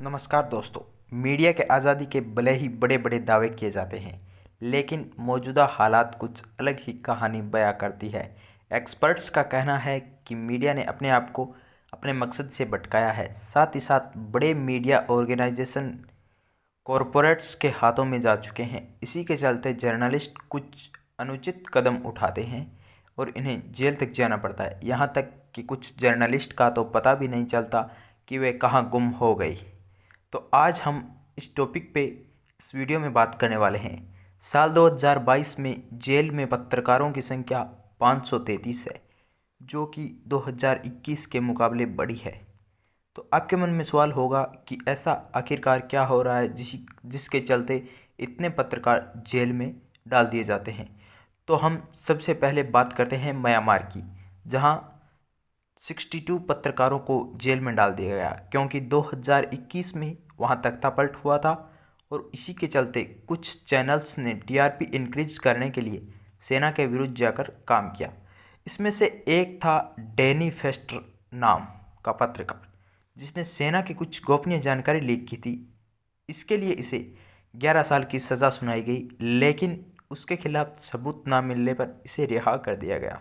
नमस्कार दोस्तों। मीडिया के आज़ादी के भले ही बड़े बड़े दावे किए जाते हैं, लेकिन मौजूदा हालात कुछ अलग ही कहानी बयां करती है। एक्सपर्ट्स का कहना है कि मीडिया ने अपने आप को अपने मकसद से भटकाया है, साथ ही साथ बड़े मीडिया ऑर्गेनाइजेशन कॉरपोरेट्स के हाथों में जा चुके हैं। इसी के चलते जर्नलिस्ट कुछ अनुचित कदम उठाते हैं और इन्हें जेल तक जाना पड़ता है। यहाँ तक कि कुछ जर्नलिस्ट का तो पता भी नहीं चलता कि वे कहाँ गुम हो गई। तो आज हम इस टॉपिक पे इस वीडियो में बात करने वाले हैं। साल 2022 में जेल में पत्रकारों की संख्या 533 है, जो कि 2021 के मुकाबले बड़ी है। तो आपके मन में सवाल होगा कि ऐसा आखिरकार क्या हो रहा है जिसके चलते इतने पत्रकार जेल में डाल दिए जाते हैं। तो हम सबसे पहले बात करते हैं म्यांमार की, जहां 62 पत्रकारों को जेल में डाल दिया गया क्योंकि 2021 में वहां तख्तापलट हुआ था और इसी के चलते कुछ चैनल्स ने टीआरपी इंक्रीज करने के लिए सेना के विरुद्ध जाकर काम किया। इसमें से एक था डैनी फेस्टर नाम का पत्रकार, जिसने सेना की कुछ गोपनीय जानकारी लीक की थी। इसके लिए इसे 11 साल की सज़ा सुनाई गई, लेकिन उसके खिलाफ सबूत ना मिलने पर इसे रिहा कर दिया गया।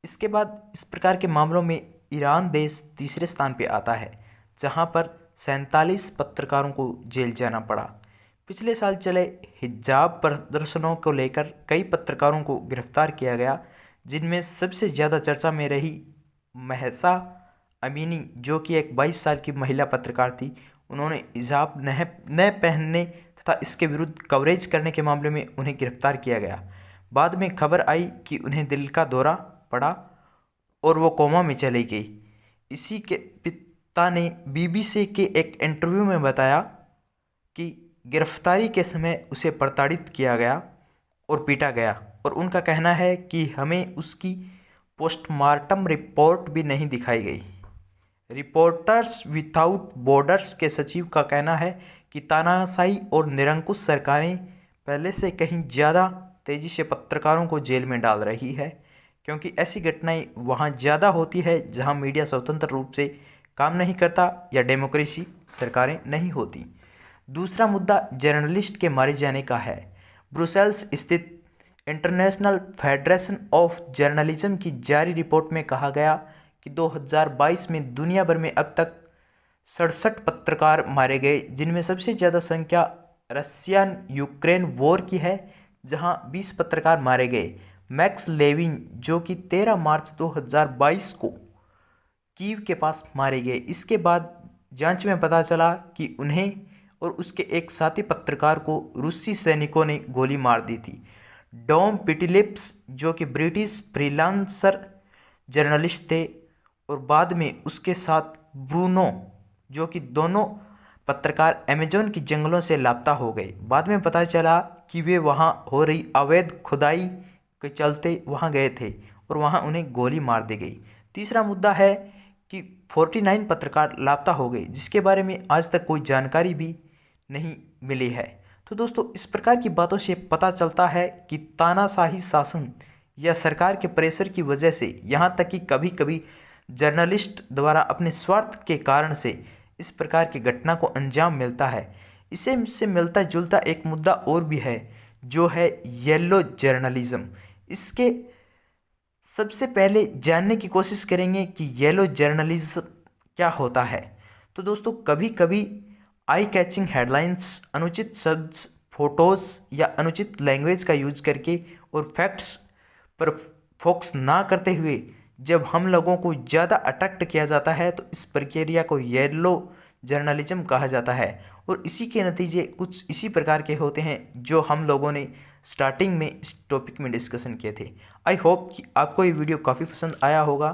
इसके बाद इस प्रकार के मामलों में ईरान देश तीसरे स्थान पर आता है, जहां पर 47 पत्रकारों को जेल जाना पड़ा। पिछले साल चले हिजाब प्रदर्शनों को लेकर कई पत्रकारों को गिरफ्तार किया गया, जिनमें सबसे ज़्यादा चर्चा में रही महसा अमीनी, जो कि एक 22 साल की महिला पत्रकार थी। उन्होंने हिजाब न पहनने तथा इसके विरुद्ध कवरेज करने के मामले में उन्हें गिरफ्तार किया गया। बाद में खबर आई कि उन्हें दिल का दौरा पड़ा और वो कोमा में चली गई। इसी के पिता ने बीबीसी के एक इंटरव्यू में बताया कि गिरफ्तारी के समय उसे प्रताड़ित किया गया और पीटा गया, और उनका कहना है कि हमें उसकी पोस्टमार्टम रिपोर्ट भी नहीं दिखाई गई। रिपोर्टर्स विदाउट बॉर्डर्स के सचिव का कहना है कि तानाशाही और निरंकुश सरकारें पहले से कहीं ज़्यादा तेज़ी से पत्रकारों को जेल में डाल रही है, क्योंकि ऐसी घटनाएं वहां ज़्यादा होती है जहां मीडिया स्वतंत्र रूप से काम नहीं करता या डेमोक्रेसी सरकारें नहीं होती। दूसरा मुद्दा जर्नलिस्ट के मारे जाने का है। ब्रुसेल्स स्थित इंटरनेशनल फेडरेशन ऑफ जर्नलिज्म की जारी रिपोर्ट में कहा गया कि 2022 में दुनिया भर में अब तक 67 पत्रकार मारे गए, जिनमें सबसे ज़्यादा संख्या रशियन यूक्रेन वॉर की है, जहां 20 पत्रकार मारे गए। मैक्स लेविन, जो कि 13 मार्च 2022 को कीव के पास मारे गए। इसके बाद जांच में पता चला कि उन्हें और उसके एक साथी पत्रकार को रूसी सैनिकों ने गोली मार दी थी। डॉम पिटिलिप्स, जो कि ब्रिटिश फ्रीलांसर जर्नलिस्ट थे, और बाद में उसके साथ ब्रूनो, जो कि दोनों पत्रकार अमेजोन की जंगलों से लापता हो गए। बाद में पता चला कि वे वहां हो रही अवैध खुदाई के चलते वहां गए थे और वहां उन्हें गोली मार दी गई। तीसरा मुद्दा है कि 49 पत्रकार लापता हो गए, जिसके बारे में आज तक कोई जानकारी भी नहीं मिली है। तो दोस्तों, इस प्रकार की बातों से पता चलता है कि तानाशाही शासन या सरकार के प्रेशर की वजह से, यहाँ तक कि कभी कभी जर्नलिस्ट द्वारा अपने स्वार्थ के कारण से इस प्रकार की घटना को अंजाम मिलता है। इससे मिलता जुलता एक मुद्दा और भी है, जो है येलो जर्नलिज्म। इसके सबसे पहले जानने की कोशिश करेंगे कि येलो जर्नलिज्म क्या होता है। तो दोस्तों, कभी कभी आई कैचिंग हेडलाइंस, अनुचित शब्द, फोटोज़ या अनुचित लैंग्वेज का यूज करके और फैक्ट्स पर फोकस ना करते हुए जब हम लोगों को ज़्यादा अट्रैक्ट किया जाता है, तो इस प्रक्रिया को येलो जर्नलिज्म कहा जाता है। और इसी के नतीजे कुछ इसी प्रकार के होते हैं, जो हम लोगों ने स्टार्टिंग में इस टॉपिक में डिस्कशन किए थे। आई होप कि आपको ये वीडियो काफ़ी पसंद आया होगा।